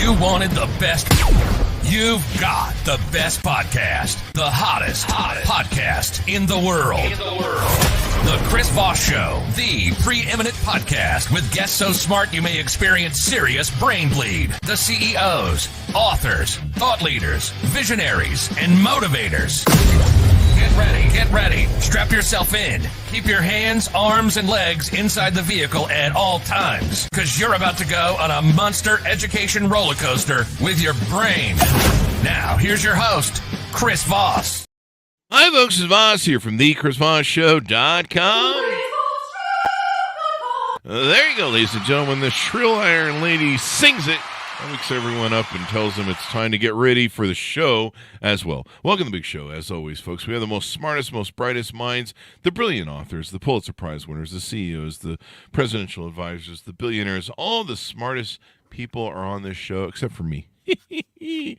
You wanted the best. You've got the best podcast. The hottest podcast in the world. The Chris Voss Show. The preeminent podcast with guests so smart you may experience serious brain bleed. The CEOs, authors, thought leaders, visionaries, and motivators. Get ready. Strap yourself in. Keep your hands, arms, and legs inside the vehicle at all times, because you're about to go on a monster education roller coaster with your brain. Now, here's your host, Chris Voss. Hi, folks. It's Voss here from thechrisvossshow.com. There you go, ladies and gentlemen. The Shrill Iron Lady sings it. That wakes everyone up and tells them it's time to get ready for the show as well. Welcome to the big show, as always, folks. We have the most smartest, most brightest minds, the brilliant authors, the Pulitzer Prize winners, the CEOs, the presidential advisors, the billionaires. All the smartest people are on this show, except for me. We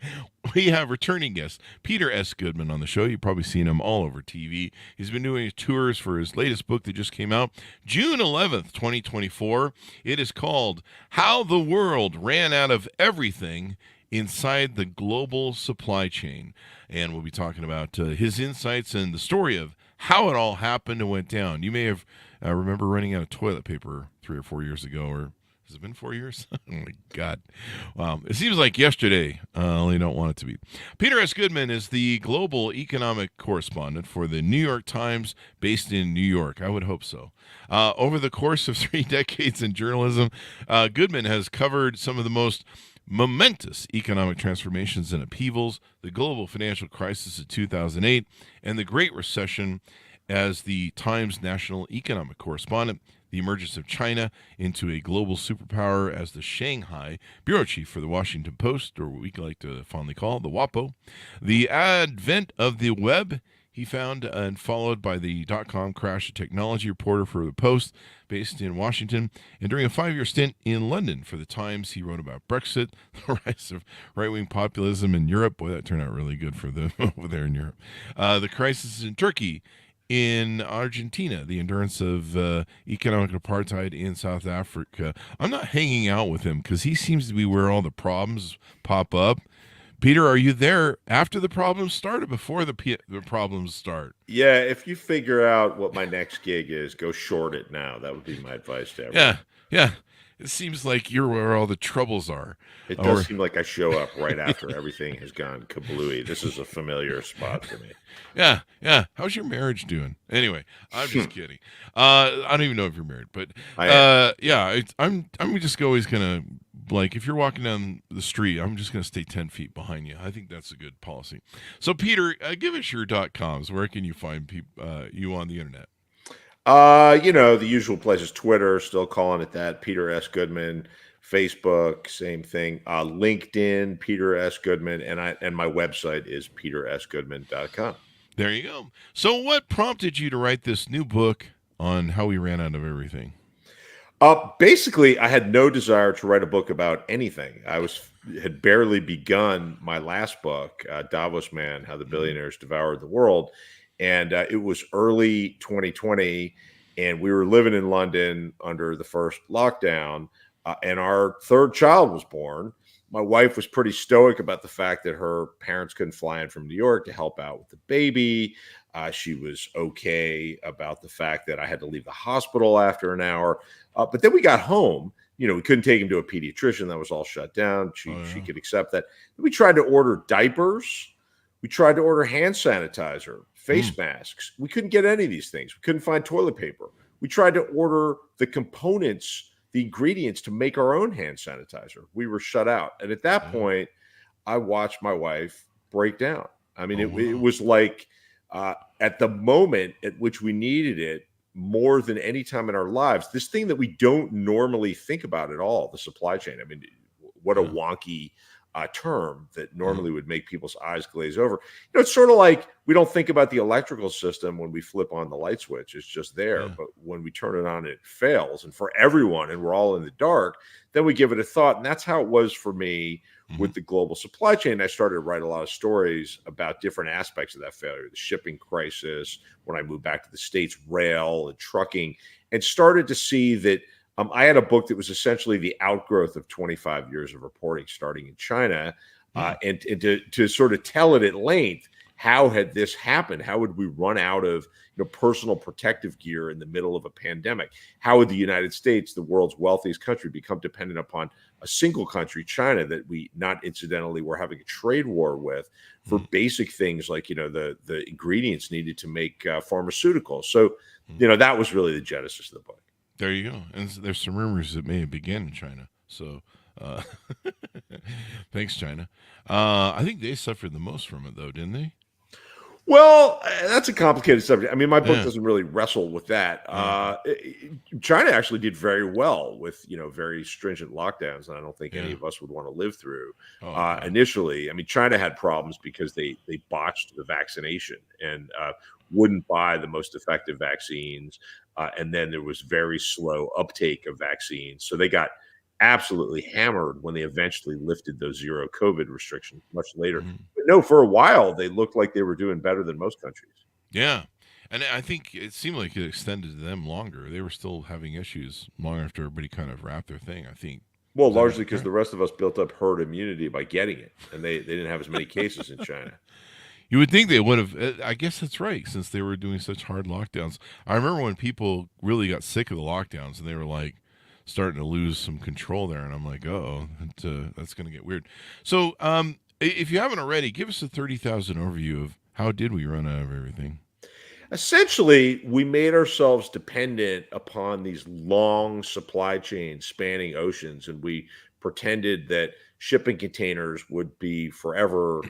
have returning guest Peter S. Goodman on the show. You've probably seen him all over TV. He's been doing tours for his latest book that just came out June 11th, 2024. It is called How the World Ran Out of Everything Inside the Global Supply Chain. And we'll be talking about his insights and the story of how it all happened and went down. You may have remember running out of toilet paper 3 or 4 years ago, or has it been 4 years? Oh, my God. It seems like yesterday. I only don't want it to be. Peter S. Goodman is the global economic correspondent for the New York Times, based in New York. I would hope so. Over the course of 3 decades in journalism, Goodman has covered some of the most momentous economic transformations and upheavals, the global financial crisis of 2008, and the Great Recession as the Times national economic correspondent, the emergence of China into a global superpower as the Shanghai bureau chief for the Washington Post, or what we like to fondly call the WAPO, the advent of the web he found and followed by the dot-com crash, a technology reporter for the Post based in Washington, and during a 5-year stint in London for the Times, he wrote about Brexit, the rise of right-wing populism in Europe. Boy, that turned out really good for them over there in Europe. The crisis in Turkey, in Argentina, the endurance of economic apartheid in South Africa. I'm not hanging out with him because he seems to be where all the problems pop up. Peter, are you there after the problems start or before the problems start? Yeah, if you figure out what my next gig is, go short it now. That would be my advice to everyone. Yeah. It seems like you're where all the troubles are. It does seem like I show up right after everything has gone kablooey. This is a familiar spot for me. Yeah. How's your marriage doing? Anyway, I'm just kidding. I don't even know if you're married, but I'm just always gonna, like, if you're walking down the street, I'm just gonna stay 10 feet behind you. I think that's a good policy. So, Peter, give us your .coms. Where can you find you on the internet? The usual places. Twitter, still calling it that. Peter S. Goodman. Facebook, same thing. LinkedIn, Peter S. Goodman, and my website is petersgoodman.com. There you go. So what prompted you to write this new book on how we ran out of everything? Basically, I had no desire to write a book about anything. I had barely begun my last book, Davos Man, How the Billionaires Devoured the World. And it was early 2020, and we were living in London under the first lockdown, and our third child was born. My wife was pretty stoic about the fact that her parents couldn't fly in from New York to help out with the baby. She was okay about the fact that I had to leave the hospital after an hour. But then we got home. We couldn't take him to a pediatrician. That was all shut down. She could accept that. We tried to order diapers. We tried to order hand sanitizer, face masks. We couldn't get any of these things. We couldn't find toilet paper. We tried to order the components, the ingredients to make our own hand sanitizer. We were shut out. And at that point, I watched my wife break down. I mean, it was like at the moment at which we needed it more than any time in our lives, this thing that we don't normally think about at all, the supply chain. I mean, what a wonky term that normally would make people's eyes glaze over. It's sort of like we don't think about the electrical system when we flip on the light switch. It's just there. But when we turn it on, it fails. And for everyone, and we're all in the dark, then we give it a thought. And that's how it was for me with the global supply chain. I started to write a lot of stories about different aspects of that failure, the shipping crisis, when I moved back to the States, rail and trucking, and started to see that I had a book that was essentially the outgrowth of 25 years of reporting starting in China. And to sort of tell it at length, how had this happened? How would we run out of personal protective gear in the middle of a pandemic? How would the United States, the world's wealthiest country, become dependent upon a single country, China, that we not incidentally were having a trade war with for basic things like the ingredients needed to make pharmaceuticals? So that was really the genesis of the book. There you go. And there's some rumors that may have begun in China. So uh, thanks, China. I think they suffered the most from it, though, didn't they? Well, that's a complicated subject. I mean, my book Yeah. doesn't really wrestle with that. Yeah. China actually did very well with very stringent lockdowns, and I don't think any Yeah. of us would want to live through. Oh, yeah. Initially, I mean, China had problems because they botched the vaccination and wouldn't buy the most effective vaccines, and then there was very slow uptake of vaccines. So they got absolutely hammered when they eventually lifted those zero COVID restrictions much later. Mhm. But no, for a while they looked like they were doing better than most countries. Yeah. And I think it seemed like it extended to them longer. They were still having issues long after everybody kind of wrapped their thing, I think. Well, Is that largely because correct? the rest of us built up herd immunity by getting it, and they didn't have as many cases in China. You would think they would have. I guess that's right, since they were doing such hard lockdowns. I remember when people really got sick of the lockdowns and they were like starting to lose some control there, and I'm like, oh, that's going to get weird. So, if you haven't already, give us a 30,000 overview of how did we run out of everything? Essentially, we made ourselves dependent upon these long supply chains spanning oceans, and we pretended that shipping containers would be forever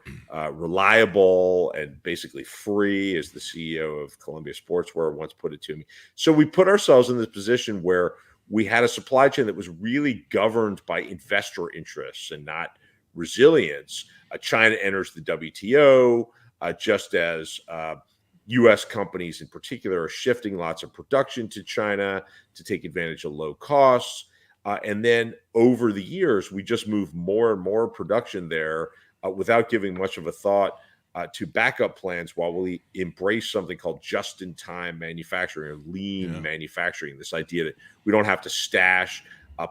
reliable and basically free, as the CEO of Columbia Sportswear once put it to me. So we put ourselves in this position where we had a supply chain that was really governed by investor interests and not resilience. China enters the WTO just as U.S. companies in particular are shifting lots of production to China to take advantage of low costs. And then over the years, we just moved more and more production there without giving much of a thought to backup plans while we embrace something called just-in-time manufacturing or lean Yeah. manufacturing. This idea that we don't have to stash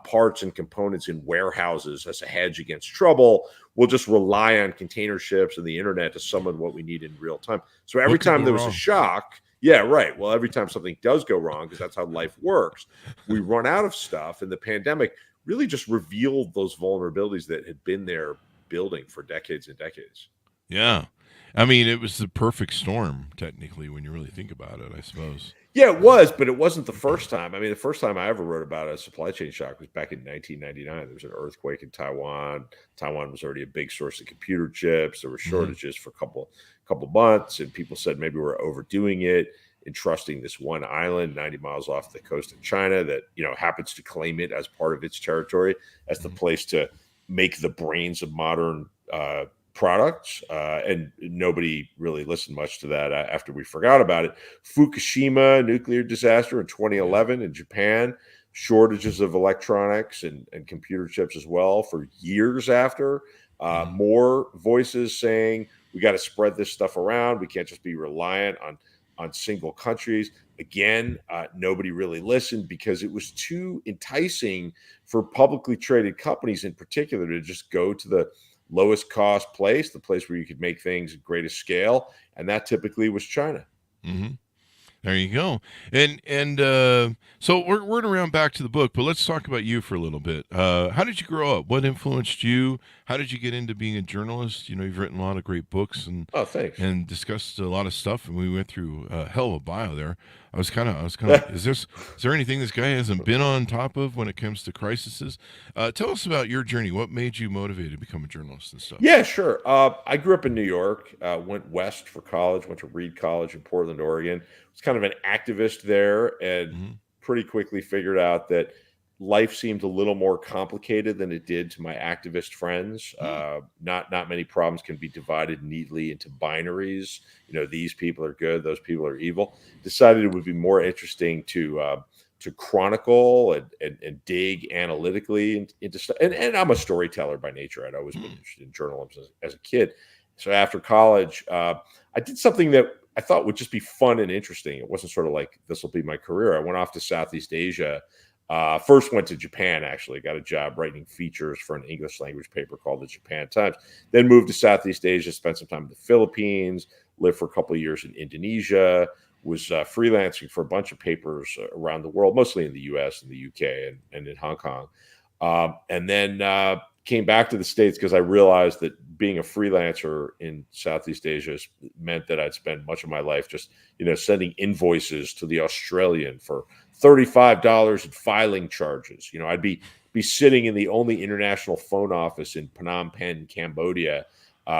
parts and components in warehouses as a hedge against trouble. We'll just rely on container ships and the internet to summon what we need in real time. So every What could time go there was a wrong? shock, yeah, right. Well, every time something does go wrong, because that's how life works, we run out of stuff. And the pandemic really just revealed those vulnerabilities that had been there building for decades and decades. Yeah. I mean, it was the perfect storm, technically, when you really think about it, I suppose. Yeah, it was, but it wasn't the first time. I mean, the first time I ever wrote about a supply chain shock was back in 1999. There was an earthquake in Taiwan. Taiwan was already a big source of computer chips. There were shortages for a couple months, and people said maybe we're overdoing it, entrusting this one island 90 miles off the coast of China that happens to claim it as part of its territory as the place to make the brains of modern products, and nobody really listened much to that after we forgot about it. Fukushima nuclear disaster in 2011 in Japan, shortages of electronics and computer chips as well for years after. More voices saying we got to spread this stuff around. We can't just be reliant on single countries. Again, nobody really listened because it was too enticing for publicly traded companies in particular to just go to the lowest cost place, the place where you could make things at greatest scale, and that typically was China. Mm-hmm. There you go. And so we're around back to the book, but let's talk about you for a little bit. How did you grow up? What influenced you? How did you get into being a journalist? You've written a lot of great books Oh, thanks. and discussed a lot of stuff, and we went through a hell of a bio there. I was kind of like, is there anything this guy hasn't been on top of when it comes to crises? Tell us about your journey. What made you motivated to become a journalist and stuff? Yeah, sure. I grew up in New York, went west for college, went to Reed College in Portland, Oregon. Was kind of an activist there, and Mm-hmm. pretty quickly figured out that life seemed a little more complicated than it did to my activist friends. Not many problems can be divided neatly into binaries. These people are good, those people are evil. Decided it would be more interesting to chronicle and dig analytically into stuff. And I'm a storyteller by nature. I'd always been interested in journalism as a kid. So after college, I did something that I thought would just be fun and interesting. It wasn't sort of like, this will be my career. I went off to Southeast Asia First went to Japan, actually. Got a job writing features for an English language paper called the Japan Times. Then moved to Southeast Asia, spent some time in the Philippines, lived for a couple of years in Indonesia, was freelancing for a bunch of papers around the world, mostly in the US and the UK and in Hong Kong. And then came back to the States because I realized that being a freelancer in Southeast Asia meant that I'd spend much of my life just, sending invoices to the Australian for $35 in filing charges. I'd be sitting in the only international phone office in Phnom Penh, Cambodia,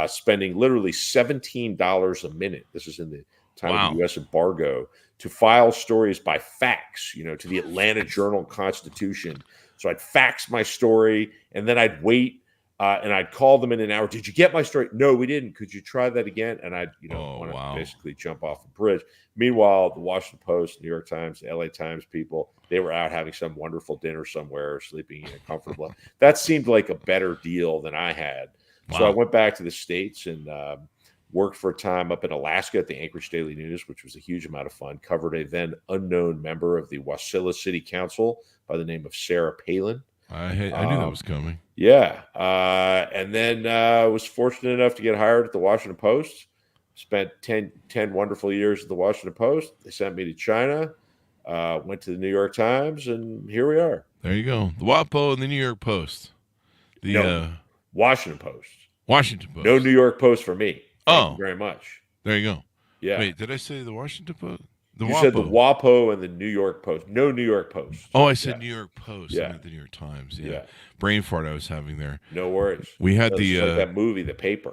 spending literally $17 a minute. This is in the time of the U.S. embargo, to file stories by fax, to the Atlanta Journal-Constitution. So I'd fax my story, and then I'd wait, and I'd call them in an hour. Did you get my story? No, we didn't. Could you try that again? And I'd, want to basically jump off a bridge. Meanwhile, the Washington Post, New York Times, the LA Times people, they were out having some wonderful dinner somewhere, sleeping in a comfortable. That seemed like a better deal than I had. Wow. So I went back to the States and worked for a time up in Alaska at the Anchorage Daily News, which was a huge amount of fun. Covered a then unknown member of the Wasilla City Council by the name of Sarah Palin. I knew that was coming. Yeah. And then was fortunate enough to get hired at the Washington Post. Spent 10 wonderful years at the Washington Post. They sent me to China, went to the New York Times, and here we are. There you go. The WAPO and the New York Post. Washington Post. Washington Post. No New York Post for me. Thank you very much. There you go. Yeah. Wait, did I say the Washington Post? You said the WAPO and the New York Post. No New York Post. Oh, I said New York Post. Yeah. I meant the New York Times. Yeah. Brain fart I was having there. No worries. We had like that movie, The Paper.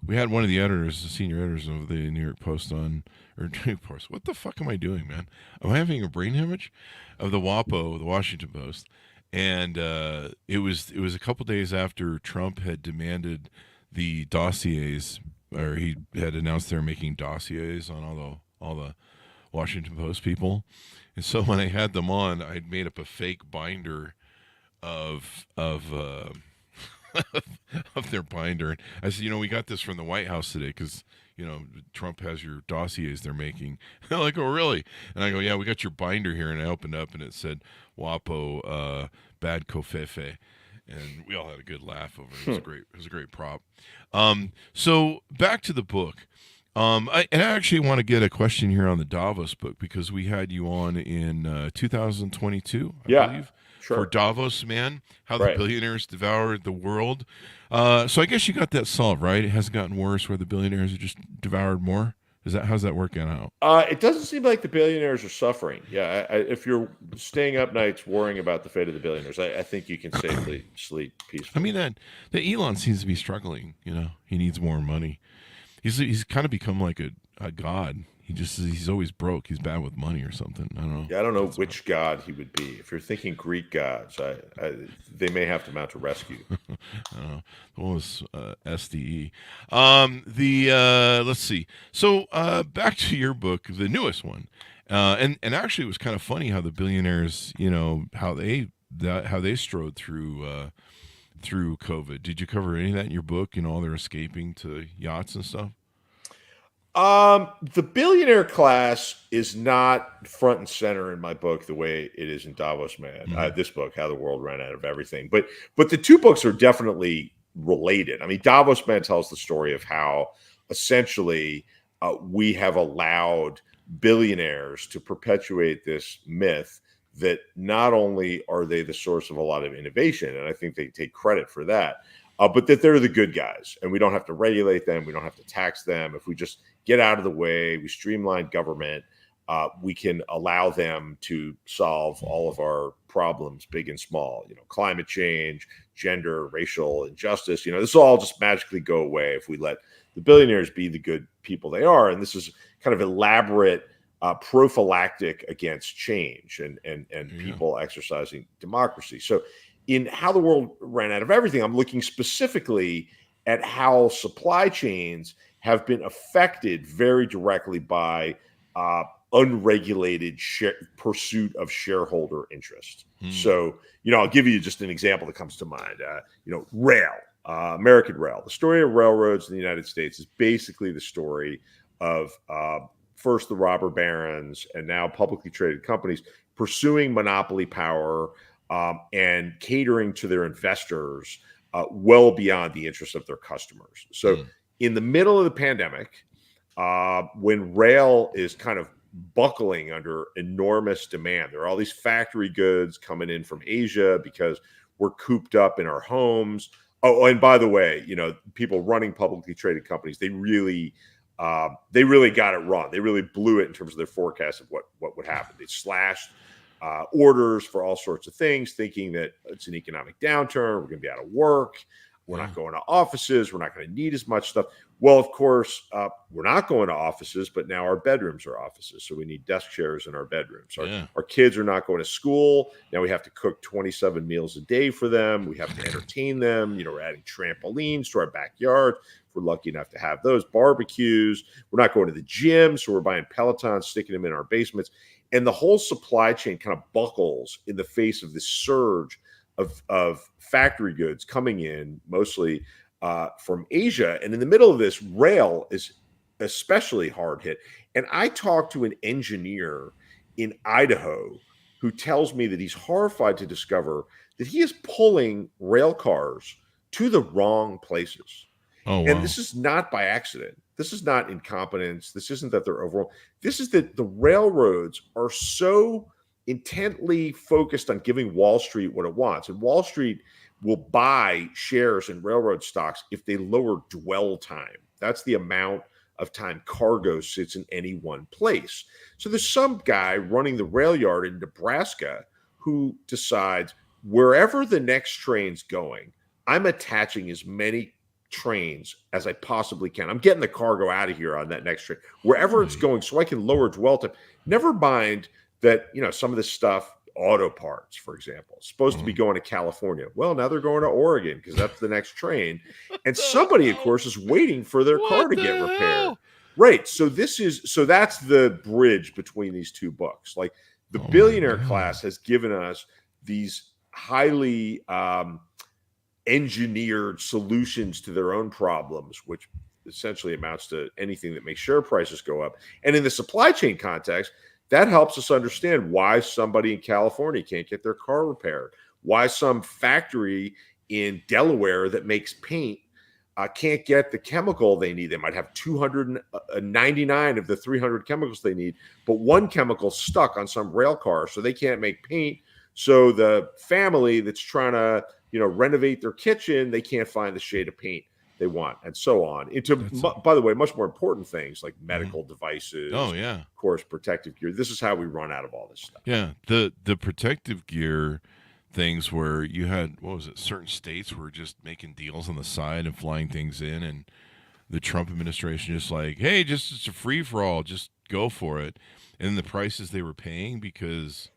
We had one of the editors, the senior editors of the New York Post New York Post. What the fuck am I doing, man? Am I having a brain hemorrhage? Of the WAPO, the Washington Post. And it was a couple days after Trump had demanded the dossiers, or he had announced they're making dossiers on all the Washington Post people. And so when I had them on, I'd made up a fake binder of of their binder. And I said, we got this from the White House today because, Trump has your dossiers they're making. They're like, oh, really? And I go, yeah, we got your binder here. And I opened up and it said, WAPO, bad covfefe. And we all had a good laugh over it. It was great. It was a great prop. So back to the book. I actually want to get a question here on the Davos book because we had you on in 2022, I believe. Sure. For Davos, man, how the billionaires devoured the world. So I guess you got that solved, right? It hasn't gotten worse where the billionaires have just devoured more. How's that working out? It doesn't seem like the billionaires are suffering. Yeah, if you're staying up nights worrying about the fate of the billionaires, I think you can safely sleep peacefully. I mean, that Elon seems to be struggling. He needs more money. He's kind of become like a god. He's always broke. He's bad with money or something. I don't know. Yeah, I don't know which god he would be. If you're thinking Greek gods, they may have to mount a rescue. I don't know. The one was SDE. Let's see. So back to your book, the newest one, and actually it was kind of funny how the billionaires, how they strode through COVID. Did you cover any of that in your book? All their escaping to yachts and stuff. The billionaire class is not front and center in my book the way it is in Davos Man. Mm-hmm. This book, How the World Ran Out of Everything. But the two books are definitely related. I mean, Davos Man tells the story of how essentially we have allowed billionaires to perpetuate this myth that not only are they the source of a lot of innovation, and I think they take credit for that, but that they're the good guys, and we don't have to regulate them, we don't have to tax them. If we just get out of the way, we streamline government, we can allow them to solve all of our problems, big and small, climate change, gender, racial injustice. This will all just magically go away if we let the billionaires be the good people they are. And this is kind of elaborate prophylactic against change and people exercising democracy. So in How the World Ran Out of Everything, I'm looking specifically at how supply chains have been affected very directly by unregulated pursuit of shareholder interest. So, I'll give you just an example that comes to mind. Rail, American Rail. The story of railroads in the United States is basically the story of first the robber barons and now publicly traded companies pursuing monopoly power and catering to their investors well beyond the interests of their customers. So in the middle of the pandemic, when rail is kind of buckling under enormous demand, there are all these factory goods coming in from Asia because we're cooped up in our homes. Oh, and by the way, people running publicly traded companies, they really got it wrong. They really blew it in terms of their forecast of what would happen. They slashed orders for all sorts of things, thinking that it's an economic downturn. We're going to be out of work. We're not going to offices. We're not going to need as much stuff. Well, of course, we're not going to offices, but now our bedrooms are offices. So we need desk chairs in our bedrooms. Our kids are not going to school. Now we have to cook 27 meals a day for them. We have to entertain them. We're adding trampolines to our backyard. We're lucky enough to have those barbecues. We're not going to the gym. So we're buying Pelotons, sticking them in our basements. And the whole supply chain kind of buckles in the face of this surge of factory goods coming in, mostly from Asia. And in the middle of this, rail is especially hard hit. And I talked to an engineer in Idaho who tells me that he's horrified to discover that he is pulling rail cars to the wrong places. Oh, wow. And this is not by accident. This is not incompetence. This isn't that they're overwhelmed. This is that the railroads are so intently focused on giving Wall Street what it wants. And Wall Street will buy shares in railroad stocks if they lower dwell time. That's the amount of time cargo sits in any one place. So there's some guy running the rail yard in Nebraska who decides wherever the next train's going, I'm attaching as many trains as I possibly can. I'm getting the cargo out of here on that next train, wherever it's going, so I can lower dwell time. Never mind that, some of this stuff, auto parts, for example, supposed to be going to California. Well, now they're going to Oregon because that's the next train. And somebody, of course, is waiting for their car to get repaired. Right. So that's the bridge between these two books. Like the billionaire class has given us these highly engineered solutions to their own problems, which essentially amounts to anything that makes share prices go up. And in the supply chain context, that helps us understand why somebody in California can't get their car repaired, why some factory in Delaware that makes paint can't get the chemical they need. They might have 299 of the 300 chemicals they need, but one chemical stuck on some rail car, so they can't make paint. So the family that's trying to, renovate their kitchen, they can't find the shade of paint they want, and so on. By the way, much more important things like medical devices. Oh, yeah. Of course, protective gear. This is how we run out of all this stuff. Yeah. The protective gear things where you had, certain states were just making deals on the side and flying things in, and the Trump administration just like, hey, it's a free-for-all, just go for it. And the prices they were paying because,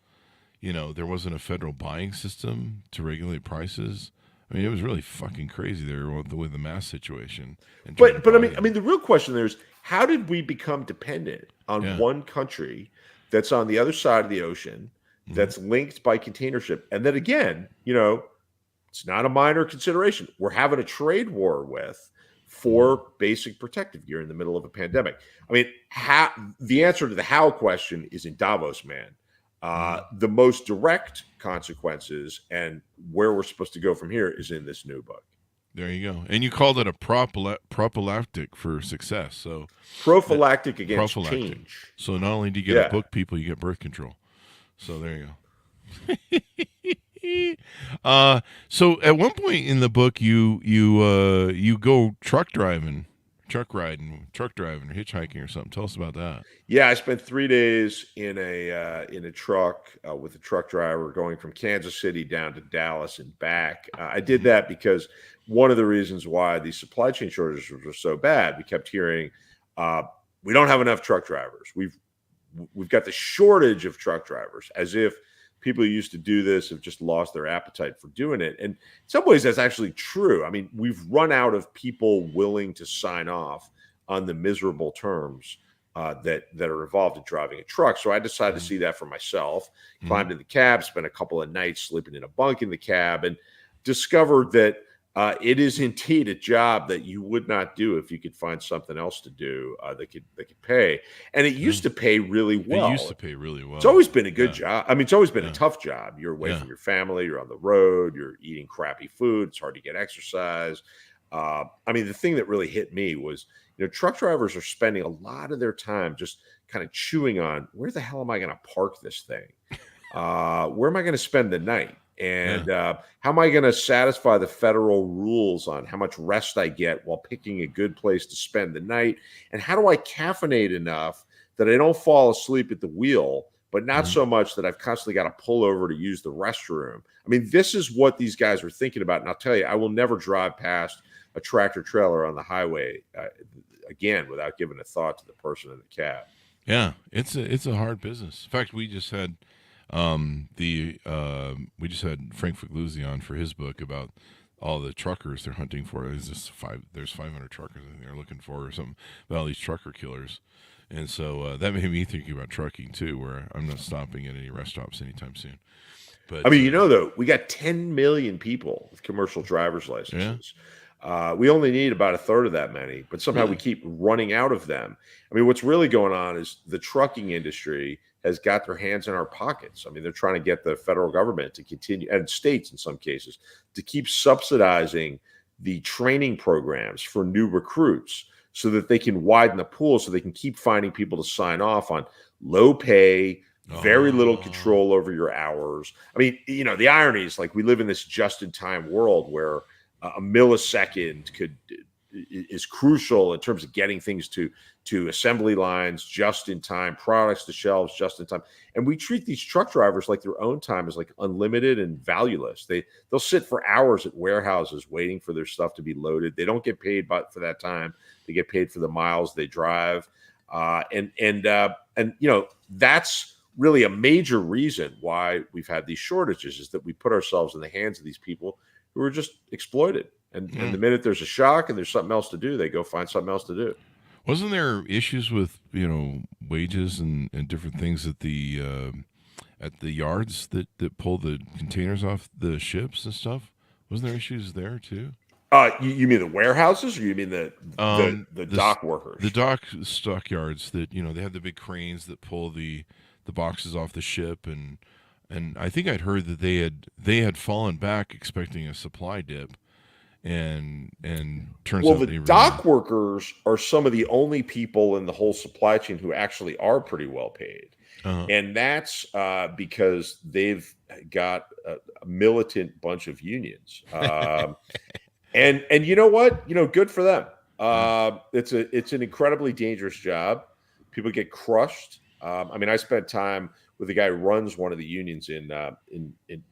there wasn't a federal buying system to regulate prices. I mean, it was really fucking crazy there with the mass situation. But I mean, the real question there is, how did we become dependent on one country that's on the other side of the ocean, that's linked by container ship, and that again, it's not a minor consideration. We're having a trade war with for basic protective gear in the middle of a pandemic. I mean, the answer to the how question is in Davos, man. The most direct consequences and where we're supposed to go from here is in this new book. There you go. And you called it a prophylactic for success. So prophylactic against change. So not only do you get a book, people, you get birth control. So there you go. So at one point in the book, you go truck riding, or hitchhiking or something. Tell us about that. Yeah, I spent 3 days in a truck with a truck driver going from Kansas City down to Dallas and back. I did that because one of the reasons why the supply chain shortages were so bad, we kept hearing we don't have enough truck drivers. We've got the shortage of truck drivers, as if people who used to do this have just lost their appetite for doing it. And in some ways, that's actually true. I mean, we've run out of people willing to sign off on the miserable terms that are involved in driving a truck. So I decided to see that for myself, climbed in the cab, spent a couple of nights sleeping in a bunk in the cab, and discovered that It is indeed a job that you would not do if you could find something else to do that could pay. And it used to pay really It used to well. pay really well. It's always been a good Yeah. job. I mean, it's always been a Yeah. tough job. You're away Yeah. from your family. You're on the road. You're eating crappy food. It's hard to get exercise. I mean, the thing that really hit me was, truck drivers are spending a lot of their time just kind of chewing on, where the hell am I going to park this thing? Where am I going to spend the night? And how am I going to satisfy the federal rules on how much rest I get while picking a good place to spend the night? And how do I caffeinate enough that I don't fall asleep at the wheel, but not so much that I've constantly got to pull over to use the restroom? I mean, this is what these guys are thinking about. And I'll tell you, I will never drive past a tractor trailer on the highway again without giving a thought to the person in the cab. Yeah, it's a hard business. In fact, we just had Frank Figluzzi on for his book about all the truckers they're hunting for. There's 500 truckers I think they're looking for, or something, about all these trucker killers. And so that made me thinking about trucking too, where I'm not stopping at any rest stops anytime soon. But I mean, though, we got 10 million people with commercial driver's licenses. We only need about a third of that many, but somehow we keep running out of them. I mean, what's really going on is the trucking industry has got their hands in our pockets. I mean, they're trying to get the federal government to continue, and states in some cases, to keep subsidizing the training programs for new recruits so that they can widen the pool, so they can keep finding people to sign off on low pay, very little control over your hours. I mean, the irony is, like, we live in this just-in-time world where a millisecond is crucial in terms of getting things to assembly lines just in time, products to shelves just in time. And we treat these truck drivers like their own time is like unlimited and valueless. They'll sit for hours at warehouses waiting for their stuff to be loaded. They don't get paid for that time. They get paid for the miles they drive. And that's really a major reason why we've had these shortages, is that we put ourselves in the hands of these people who are just exploited. And the minute there's a shock and there's something else to do, they go find something else to do. Wasn't there issues with wages and different things at the yards that pull the containers off the ships and stuff? Wasn't there issues there too? You mean the warehouses, or you mean the dock workers? The dock stockyards that they have the big cranes that pull the boxes off the ship, and I think I'd heard that they had fallen back expecting a supply dip. And turns out the dock workers are some of the only people in the whole supply chain who actually are pretty well paid. And that's because they've got a militant bunch of unions. And you know what? Good for them. It's an incredibly dangerous job. People get crushed. I mean, I spent time with the guy who runs one of the unions in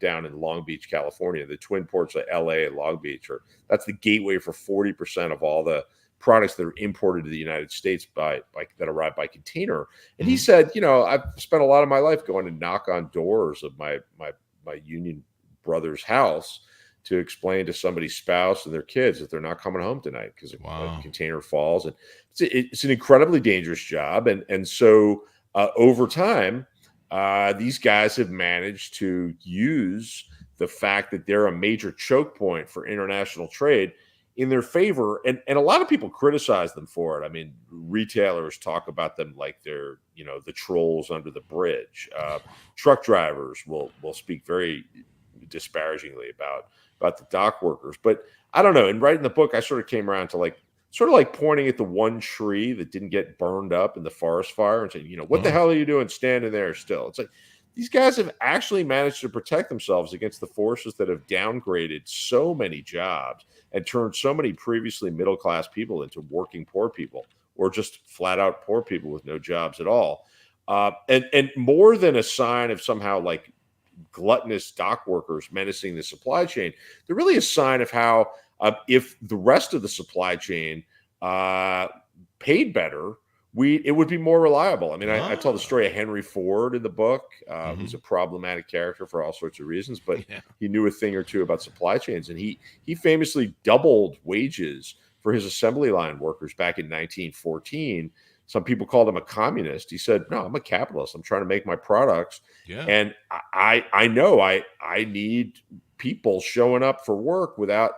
down in Long Beach, California. The twin ports of LA and Long Beach that's the gateway for 40% of all the products that are imported to the United States that arrive by container. And he said, I've spent a lot of my life going to knock on doors of my union brother's house to explain to somebody's spouse and their kids that they're not coming home tonight because a container falls. And it's an incredibly dangerous job. And so over time, these guys have managed to use the fact that they're a major choke point for international trade in their favor. And a lot of people criticize them for it. I mean, retailers talk about them like they're, the trolls under the bridge. Truck drivers will speak very disparagingly about the dock workers. But I don't know. In writing the book, I sort of came around to sort of pointing at the one tree that didn't get burned up in the forest fire and saying, what the hell are you doing standing there still? It's like, these guys have actually managed to protect themselves against the forces that have downgraded so many jobs and turned so many previously middle-class people into working poor people, or just flat out poor people with no jobs at all. And more than a sign of somehow gluttonous dock workers menacing the supply chain, they're really a sign of how if the rest of the supply chain paid better, it would be more reliable. I mean, I tell the story of Henry Ford in the book, who's a problematic character for all sorts of reasons, but he knew a thing or two about supply chains, and he famously doubled wages for his assembly line workers back in 1914. Some people called him a communist. He said, "No, I'm a capitalist. I'm trying to make my products, and I know I need people showing up for work without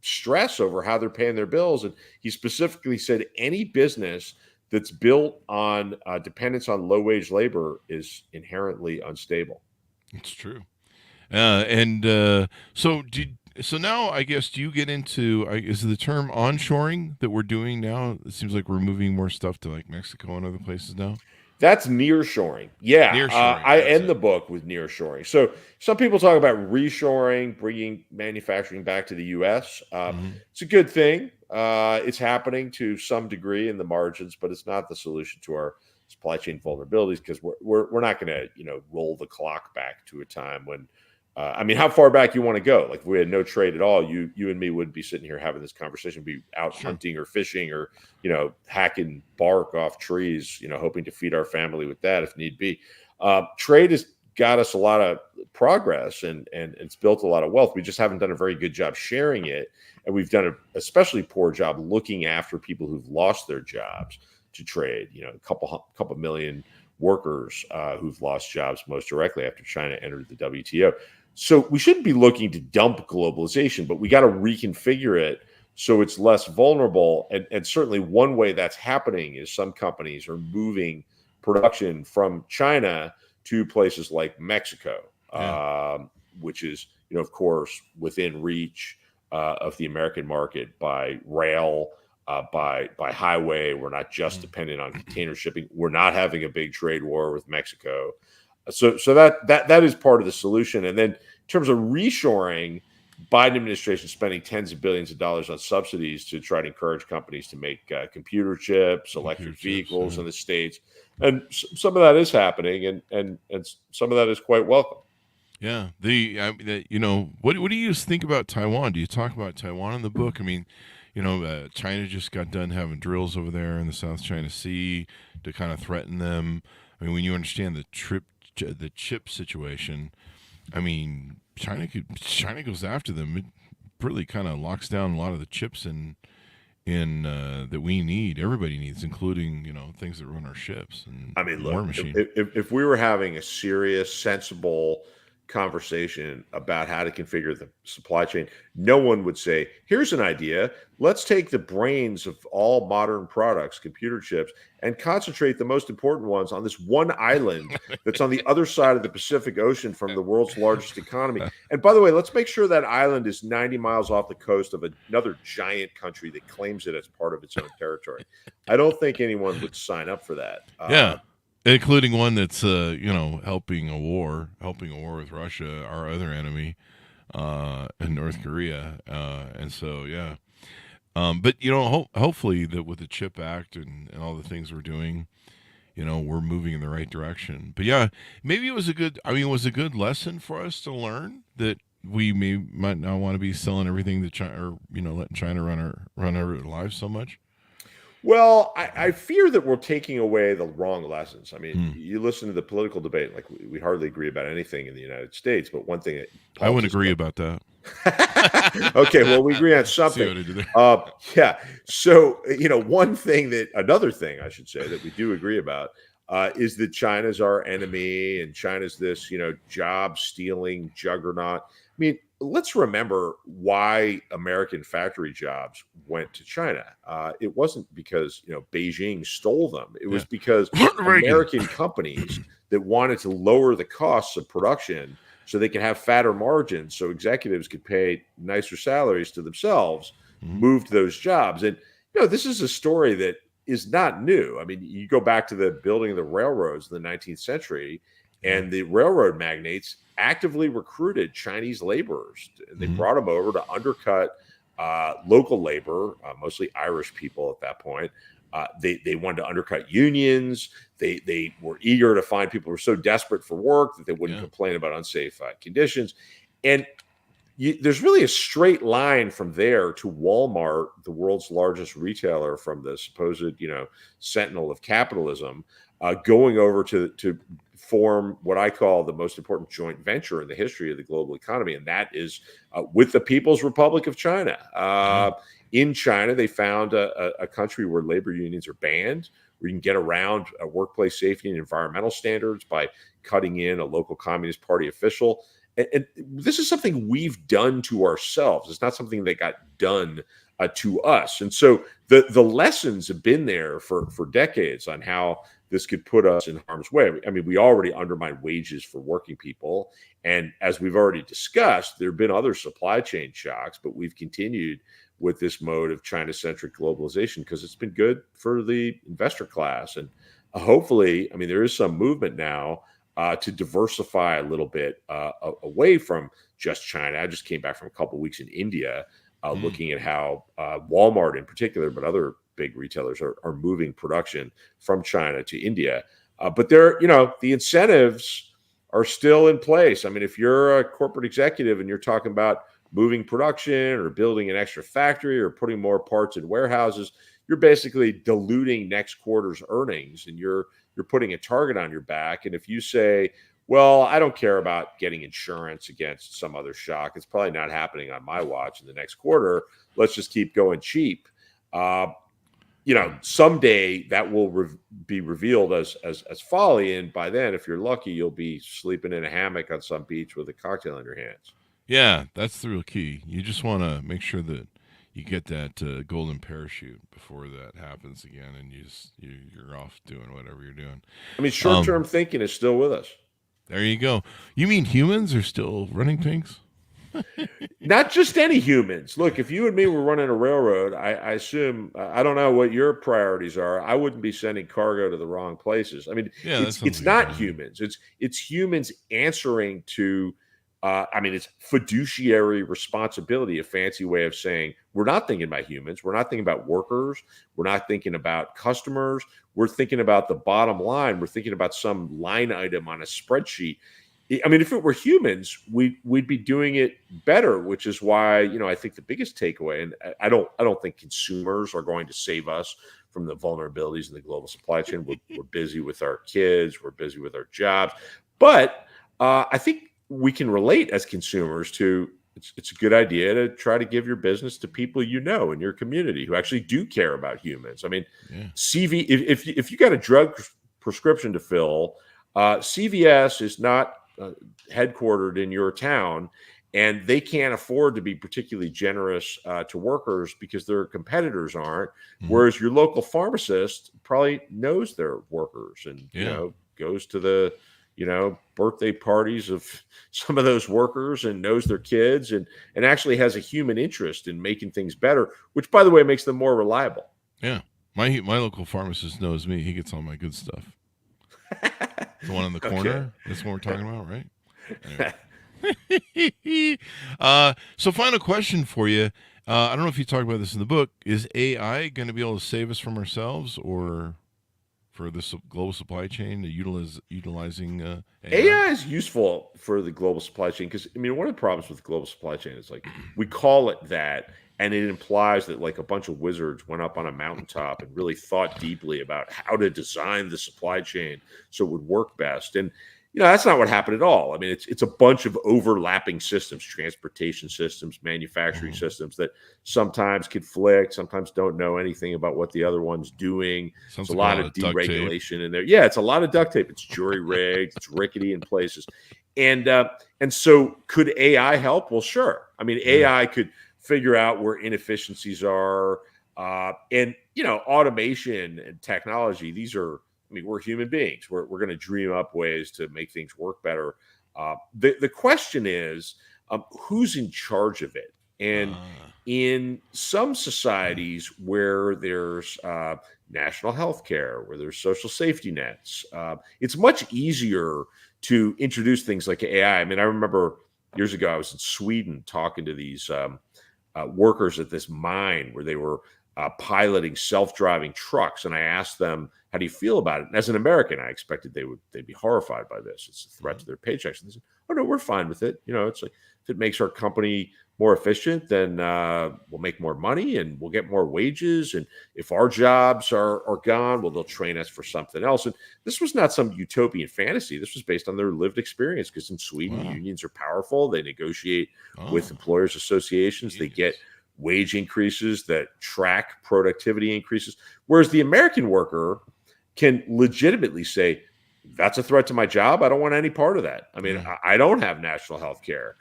stress over how they're paying their bills. And he specifically said any business that's built on dependence on low wage labor is inherently unstable. It's true. So now I guess do you get into is the term onshoring that we're doing now? It seems like we're moving more stuff to like Mexico and other places now. That's nearshoring. Yeah, Nearshoring, I that's end it. the book with nearshoring. So some people talk about reshoring, bringing manufacturing back to the U.S. Mhm. It's a good thing. It's happening to some degree in the margins, but it's not the solution to our supply chain vulnerabilities because we're not going to roll the clock back to a time when. I mean, how far back you want to go? Like, if we had no trade at all, you and me wouldn't be sitting here having this conversation. Be out Sure. hunting or fishing or hacking bark off trees, hoping to feed our family with that if need be. Trade has got us a lot of progress and it's built a lot of wealth. We just haven't done a very good job sharing it, and we've done an especially poor job looking after people who've lost their jobs to trade. A couple million workers who've lost jobs most directly after China entered the WTO. So we shouldn't be looking to dump globalization, but we got to reconfigure it so it's less vulnerable. And certainly one way that's happening is some companies are moving production from China to places like Mexico, Yeah. which is, of course, within reach of the American market by rail, by highway. We're not just dependent on container shipping. We're not having a big trade war with Mexico. So that is part of the solution. And then in terms of reshoring, Biden administration spending tens of billions of dollars on subsidies to try to encourage companies to make computer chips, electric vehicles in the States. And some of that is happening, and some of that is quite welcome. Yeah. What do you think about Taiwan? Do you talk about Taiwan in the book? I mean, China just got done having drills over there in the South China Sea to kind of threaten them. I mean, when you understand the chip situation, I mean, China goes after them. It really kind of locks down a lot of the chips in that we need. Everybody needs, including things that run our ships and I mean, war look, machine. if we were having a serious, sensible conversation about how to configure the supply chain, no one would say, here's an idea. Let's take the brains of all modern products, computer chips, and concentrate the most important ones on this one island that's on the other side of the Pacific Ocean from the world's largest economy. And by the way, let's make sure that island is 90 miles off the coast of another giant country that claims it as part of its own territory. I don't think anyone would sign up for that. Yeah. Including one that's helping a war with Russia, our other enemy, and North Korea, and so yeah. But hopefully that with the Chip Act and all the things we're doing, we're moving in the right direction. But yeah, maybe it was a good lesson for us to learn that we might not want to be selling everything to China, or letting China run our lives so much. Well, I fear that we're taking away the wrong lessons. I mean, you listen to the political debate, like we hardly agree about anything in the United States, but one thing that I wouldn't agree about that. Okay, well, we agree on something. See what I did there? Yeah. So, another thing I should say that we do agree about is that China's our enemy and China's this, job stealing juggernaut. I mean, let's remember why American factory jobs went to China. It wasn't because, Beijing stole them. It was because American companies that wanted to lower the costs of production so they can have fatter margins so executives could pay nicer salaries to themselves, moved those jobs. And, this is a story that is not new. I mean, you go back to the building of the railroads in the 19th century, and the railroad magnates actively recruited Chinese laborers. They brought them over to undercut local labor, mostly Irish people at that point. They wanted to undercut unions. They were eager to find people who were so desperate for work that they wouldn't complain about unsafe conditions. And there's really a straight line from there to Walmart, the world's largest retailer from the supposed, sentinel of capitalism, going over to form what I call the most important joint venture in the history of the global economy. And that is with the People's Republic of China. In China, they found a country where labor unions are banned, where you can get around workplace safety and environmental standards by cutting in a local Communist Party official. and this is something we've done to ourselves. It's not something that got done to us. And so the lessons have been there for decades on how this could put us in harm's way. I mean, we already undermine wages for working people. And as we've already discussed, there have been other supply chain shocks, but we've continued with this mode of China-centric globalization because it's been good for the investor class. And hopefully, I mean, there is some movement now to diversify a little bit away from just China. I just came back from a couple of weeks in India, looking at how Walmart in particular, but other big retailers are moving production from China to India. But the incentives are still in place. I mean, if you're a corporate executive and you're talking about moving production or building an extra factory or putting more parts in warehouses, you're basically diluting next quarter's earnings, and you're putting a target on your back. And if you say, well, I don't care about getting insurance against some other shock, it's probably not happening on my watch in the next quarter, let's just keep going cheap. Someday that will be revealed as folly. And by then, if you're lucky, you'll be sleeping in a hammock on some beach with a cocktail in your hands. Yeah, that's the real key. You just want to make sure that you get that golden parachute before that happens again, and you're off doing whatever you're doing. I mean, short-term thinking is still with us. There you go. You mean humans are still running things? Not just any humans. Look, if you and me were running a railroad, I assume, I don't know what your priorities are. I wouldn't be sending cargo to the wrong places. I mean, it's not humans. It's humans answering to, it's fiduciary responsibility, a fancy way of saying we're not thinking about humans. We're not thinking about workers. We're not thinking about customers. We're thinking about the bottom line. We're thinking about some line item on a spreadsheet. I mean, if it were humans, we'd be doing it better, which is why, I think the biggest takeaway, and I don't think consumers are going to save us from the vulnerabilities in the global supply chain. We're busy with our kids. We're busy with our jobs. But I think we can relate as consumers to it's a good idea to try to give your business to people in your community who actually do care about humans. I mean, CV, if you got a drug prescription to fill, CVS is not headquartered in your town, and they can't afford to be particularly generous to workers because their competitors aren't. Mm-hmm. Whereas your local pharmacist probably knows their workers and goes to the birthday parties of some of those workers and knows their kids and actually has a human interest in making things better, which, by the way, makes them more reliable. Yeah, my local pharmacist knows me. He gets all my good stuff. The one in the corner. Okay. That's what we're talking about, right? Anyway. So final question for you. I don't know if you talk about this in the book. Is AI going to be able to save us from ourselves, or for the global supply chain, utilizing AI? AI is useful for the global supply chain because, one of the problems with the global supply chain is we call it that, and it implies that a bunch of wizards went up on a mountaintop and really thought deeply about how to design the supply chain so it would work best. And, that's not what happened at all. It's a bunch of overlapping systems, transportation systems, manufacturing systems that sometimes conflict, sometimes don't know anything about what the other one's doing. There's a lot of deregulation in there. Yeah, it's a lot of duct tape. It's jury-rigged. It's rickety in places. And so could AI help? Well, sure. AI could figure out where inefficiencies are. And automation and technology, these are, we're human beings. We're going to dream up ways to make things work better. The question is, who's in charge of it? And in some societies where there's national health care, where there's social safety nets, it's much easier to introduce things like AI. I remember years ago, I was in Sweden talking to these workers at this mine where they were piloting self-driving trucks, and I asked them, "How do you feel about it?" And as an American, I expected they'd be horrified by this. It's a threat to their paychecks. And they said, "Oh no, we're fine with it. It's like if it makes our company more efficient, then we'll make more money and we'll get more wages. And if our jobs are gone, well, they'll train us for something else." And this was not some utopian fantasy. This was based on their lived experience, because in Sweden, unions are powerful. They negotiate with employers' associations. They get wage increases that track productivity increases. Whereas the American worker can legitimately say, that's a threat to my job. I don't want any part of that. I mean, I don't have national health care.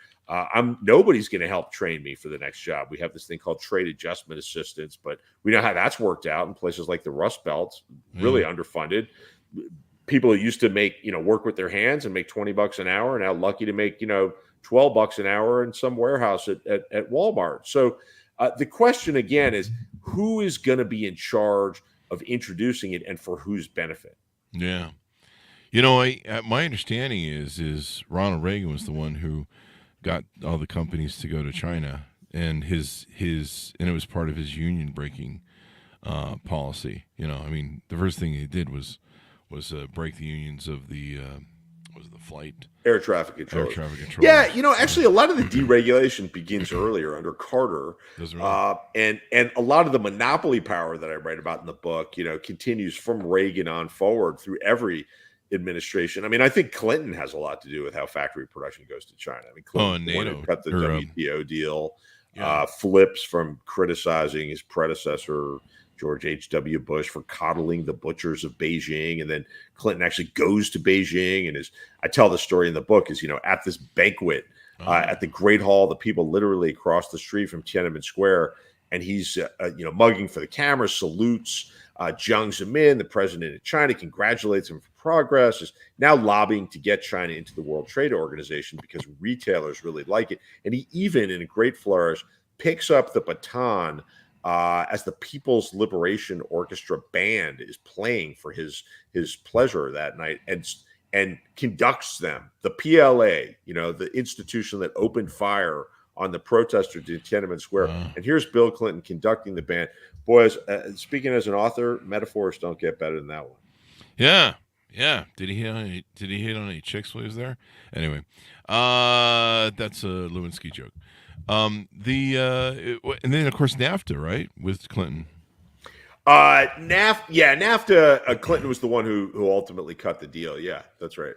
Nobody's going to help train me for the next job. We have this thing called trade adjustment assistance, but we know how that's worked out in places like the Rust Belt, really underfunded. People who used to make, work with their hands and make $20 an hour are now lucky to make, $12 an hour in some warehouse at Walmart. So the question again is, who is going to be in charge of introducing it and for whose benefit? Yeah. My understanding is Ronald Reagan was the one who got all the companies to go to China, and and it was part of his union breaking policy. The first thing he did was break the unions of the flight air traffic control. Yeah, actually, a lot of the deregulation begins earlier under Carter, and a lot of the monopoly power that I write about in the book, continues from Reagan on forward through every administration. I mean, I think Clinton has a lot to do with how factory production goes to China. I mean, Clinton wanted to cut the WTO deal, flips from criticizing his predecessor, George H.W. Bush, for coddling the butchers of Beijing. And then Clinton actually goes to Beijing. And I tell the story in the book, is, at this banquet at the Great Hall, the people literally across the street from Tiananmen Square. And he's, mugging for the camera, salutes Jiang Zemin, the president of China, congratulates him for progress, is now lobbying to get China into the World Trade Organization because retailers really like it. And he even, in a great flourish, picks up the baton as the People's Liberation Orchestra band is playing for his pleasure that night, and conducts them. The PLA, the institution that opened fire on the protesters in Tiananmen Square. And here's Bill Clinton conducting the band. Boys, speaking as an author, metaphors don't get better than that one. Yeah. Did he hit on any chicks while he was there? Anyway, that's a Lewinsky joke. And then of course NAFTA, right, with Clinton. NAFTA. Clinton was the one who ultimately cut the deal. Yeah, that's right.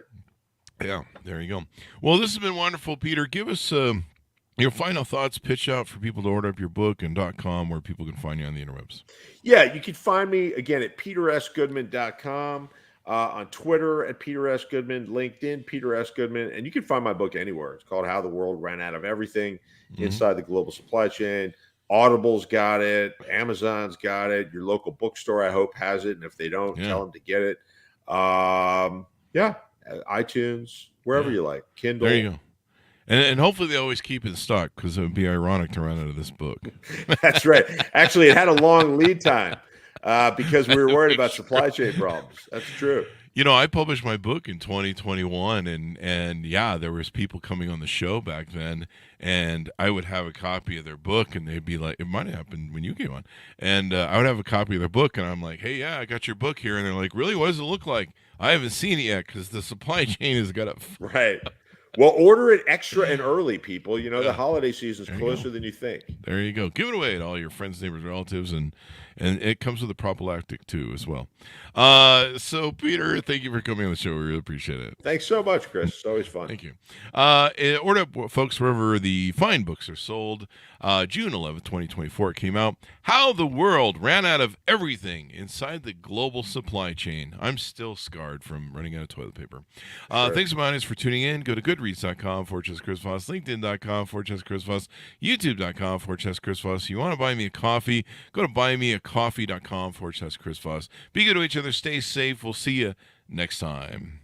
Yeah, there you go. Well, this has been wonderful, Peter. Give us your final thoughts. Pitch out for people to order up your book and .com, where people can find you on the interwebs. Yeah, you can find me again at petersgoodman.com. On Twitter at Peter S. Goodman, LinkedIn, Peter S. Goodman, and you can find my book anywhere. It's called How the World Ran Out of Everything Inside the Global Supply Chain. Audible's got it. Amazon's got it. Your local bookstore, I hope, has it. And if they don't, tell them to get it. iTunes, wherever you like. Kindle. There you go. And hopefully they always keep it in stock, because it would be ironic to run out of this book. That's right. Actually, it had a long lead time. Because we were worried about supply chain problems. That's true. I published my book in 2021, and there was people coming on the show back then, and I would have a copy of their book, and they'd be like, it might have happened when you came on, and I would have a copy of their book, and I'm like, hey, I got your book here, and they're like, really, what does it look like? I haven't seen it yet, because the supply chain has got to... Right. Well, order it extra and early, people. The holiday season's closer than you think. There you go. Give it away to all your friends, neighbors, relatives, and it comes with a prophylactic, too, as well. So, Peter, thank you for coming on the show. We really appreciate it. Thanks so much, Chris. It's always fun. Thank you. Order up, folks, wherever the fine books are sold. June 11th, 2024, it came out. How the World Ran Out of Everything Inside the Global Supply Chain. I'm still scarred from running out of toilet paper. Sure. Thanks a bunch for tuning in. Go to goodreads.com/Chris Voss, LinkedIn.com/Chris Voss, YouTube.com/Chris Voss. You want to buy me a coffee? Go to buymeacoffee.com/Chris Voss. Be good to each other. Stay safe. We'll see you next time.